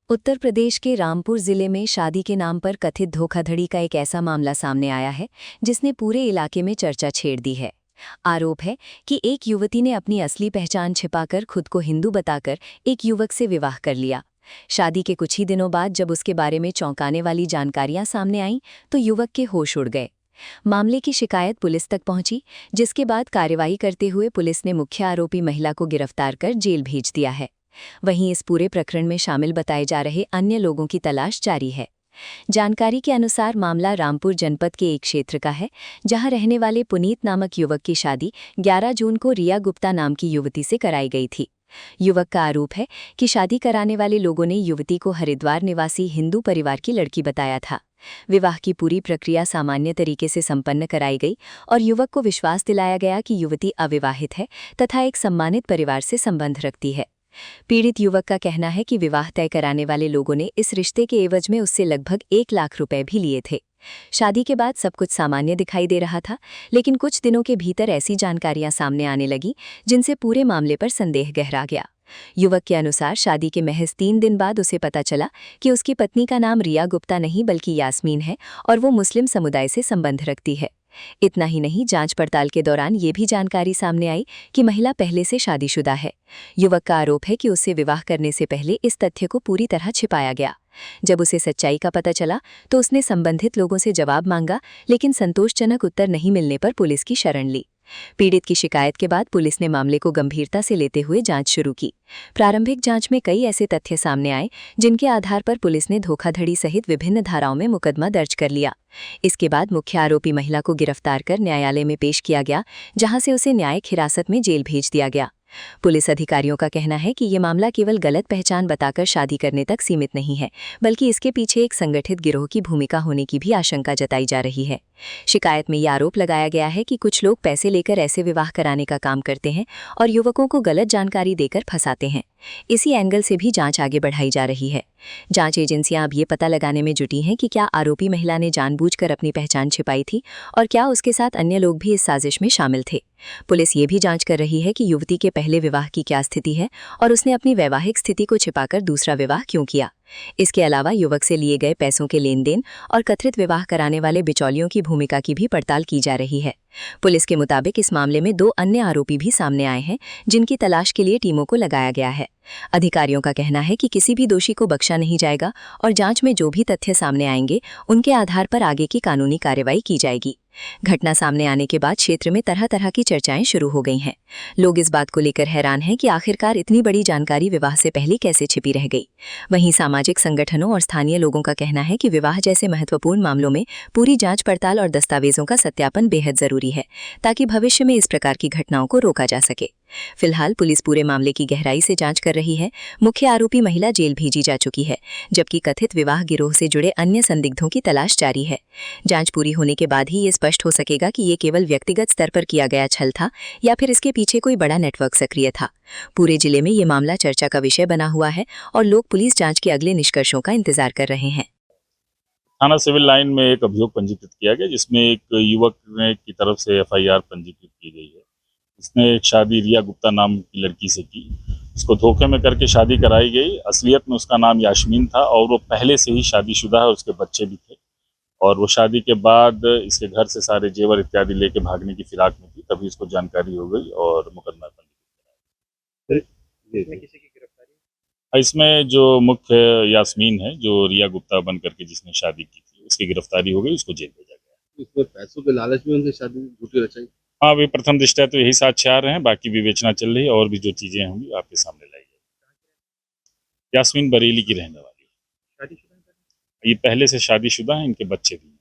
उत्तर प्रदेश के रामपुर जिले में शादी के नाम पर कथित धोखाधड़ी का एक ऐसा मामला सामने आया है जिसने पूरे इलाके में चर्चा छेड़ दी है। आरोप है कि एक युवती ने अपनी असली पहचान छिपाकर खुद को हिंदू बताकर एक युवक से विवाह कर लिया। शादी के कुछ ही दिनों बाद जब उसके बारे में चौंकाने वाली जानकारियां सामने आईं तो युवक के होश उड़ गए। मामले की शिकायत पुलिस तक पहुंची, जिसके बाद कार्रवाई करते हुए पुलिस ने मुख्य आरोपी महिला को गिरफ्तार कर जेल भेज दिया है। वहीं इस पूरे प्रकरण में शामिल बताए जा रहे अन्य लोगों की तलाश जारी है। जानकारी के अनुसार मामला रामपुर जनपद के एक क्षेत्र का है, जहां रहने वाले पुनीत नामक युवक की शादी 11 जून को रिया गुप्ता नाम की युवती से कराई गई थी। युवक का आरोप है कि शादी कराने वाले लोगों ने युवती को हरिद्वार निवासी हिंदू परिवार की लड़की बताया था। विवाह की पूरी प्रक्रिया सामान्य तरीके से संपन्न कराई गई और युवक को विश्वास दिलाया गया कि युवती अविवाहित है तथा एक सम्मानित परिवार से संबंध रखती है। पीड़ित युवक का कहना है कि विवाह तय कराने वाले लोगों ने इस रिश्ते के एवज में उससे लगभग 1 लाख रुपए भी लिए थे। शादी के बाद सब कुछ सामान्य दिखाई दे रहा था, लेकिन कुछ दिनों के भीतर ऐसी जानकारियां सामने आने लगी जिनसे पूरे मामले पर संदेह गहरा गया। युवक के अनुसार शादी के महज 3 दिन बाद उसे पता चला कि उसकी पत्नी का नाम रिया गुप्ता नहीं बल्कि यास्मीन है और वो मुस्लिम समुदाय से संबंध रखती है। इतना ही नहीं, जांच पड़ताल के दौरान ये भी जानकारी सामने आई कि महिला पहले से शादीशुदा है। युवक का आरोप है कि उससे विवाह करने से पहले इस तथ्य को पूरी तरह छिपाया गया। जब उसे सच्चाई का पता चला तो उसने संबंधित लोगों से जवाब मांगा, लेकिन संतोषजनक उत्तर नहीं मिलने पर पुलिस की शरण ली। पीड़ित की शिकायत के बाद पुलिस ने मामले को गंभीरता से लेते हुए जांच शुरू की। प्रारंभिक जांच में कई ऐसे तथ्य सामने आए जिनके आधार पर पुलिस ने धोखाधड़ी सहित विभिन्न धाराओं में मुकदमा दर्ज कर लिया। इसके बाद मुख्य आरोपी महिला को गिरफ्तार कर न्यायालय में पेश किया गया, जहां से उसे न्यायिक हिरासत में जेल भेज दिया गया। पुलिस अधिकारियों का कहना है कि ये मामला केवल गलत पहचान बताकर शादी करने तक सीमित नहीं है, बल्कि इसके पीछे एक संगठित गिरोह की भूमिका होने की भी आशंका जताई जा रही है। शिकायत में ये आरोप लगाया गया है कि कुछ लोग पैसे लेकर ऐसे विवाह कराने का काम करते हैं और युवकों को गलत जानकारी देकर फंसाते हैं। इसी एंगल से भी जांच आगे बढ़ाई जा रही है। जांच एजेंसियां अब ये पता लगाने में जुटी हैं कि क्या आरोपी महिला ने जानबूझकर अपनी पहचान छिपाई थी और क्या उसके साथ अन्य लोग भी इस साजिश में शामिल थे। पुलिस ये भी जांच कर रही है कि युवती के पहले विवाह की क्या स्थिति है और उसने अपनी वैवाहिक स्थिति को छिपाकर दूसरा विवाह क्यों किया। इसके अलावा युवक से लिए गए पैसों के लेन देन और कथित विवाह कराने वाले बिचौलियों की भूमिका की भी पड़ताल की जा रही है। पुलिस के मुताबिक इस मामले में 2 अन्य आरोपी भी सामने आए हैं, जिनकी तलाश के लिए टीमों को लगाया गया है। अधिकारियों का कहना है कि किसी भी दोषी को बख्शा नहीं जाएगा और जांच में जो भी तथ्य सामने आएंगे उनके आधार पर आगे की कानूनी कार्रवाई की जाएगी। घटना सामने आने के बाद क्षेत्र में तरह तरह की चर्चाएं शुरू हो गई हैं। लोग इस बात को लेकर हैरान हैं कि आखिरकार इतनी बड़ी जानकारी विवाह से पहले कैसे छिपी रह गई। वहीं सामाजिक संगठनों और स्थानीय लोगों का कहना है कि विवाह जैसे महत्वपूर्ण मामलों में पूरी जांच पड़ताल और दस्तावेजों का सत्यापन बेहद जरूरी है, ताकि भविष्य में इस प्रकार की घटनाओं को रोका जा सके। फिलहाल पुलिस पूरे मामले की गहराई से जांच कर रही है। मुख्य आरोपी महिला जेल भेजी जा चुकी है, जबकि कथित विवाह गिरोह से जुड़े अन्य संदिग्धों की तलाश जारी है। जांच पूरी होने के बाद ही ये स्पष्ट हो सकेगा कि ये केवल व्यक्तिगत स्तर पर किया गया छल था या फिर इसके पीछे कोई बड़ा नेटवर्क सक्रिय था। पूरे जिले में ये मामला चर्चा का विषय बना हुआ है और लोग पुलिस जांच के अगले निष्कर्षों का इंतजार कर रहे हैं। थाना सिविल लाइन में एक अभियोग पंजीकृत किया गया, जिसमें एक युवक की तरफ से FIR पंजीकृत की गई है। इसने एक शादी रिया गुप्ता नाम की लड़की से की। उसको धोखे में करके शादी कराई गई। असलियत में उसका नाम यास्मीन था और वो पहले से ही शादीशुदा है, उसके बच्चे भी थे। और वो शादी के बाद इसके घर से सारे जेवर इत्यादि लेके भागने की फिराक में थी, तभी इसको जानकारी हो गई और मुकदमा पंजीकृत कराया। किसी की गिरफ्तारी इसमें जो मुख्य यास्मीन है, जो रिया गुप्ता बन करके जिसने शादी की थी, उसकी गिरफ्तारी हो गई, उसको जेल भेजा गया। इसमें पैसों के लालच में उनसे शादी झूठी रचाई। हाँ, अभी प्रथम दृष्टया तो यही साक्ष्य आ रहे हैं, बाकी विवेचना चल रही है और भी जो चीजें होंगी आपके सामने लाई जाएगी। यास्मीन बरेली की रहने वाली है। ये पहले से शादीशुदा है, इनके बच्चे भी हैं।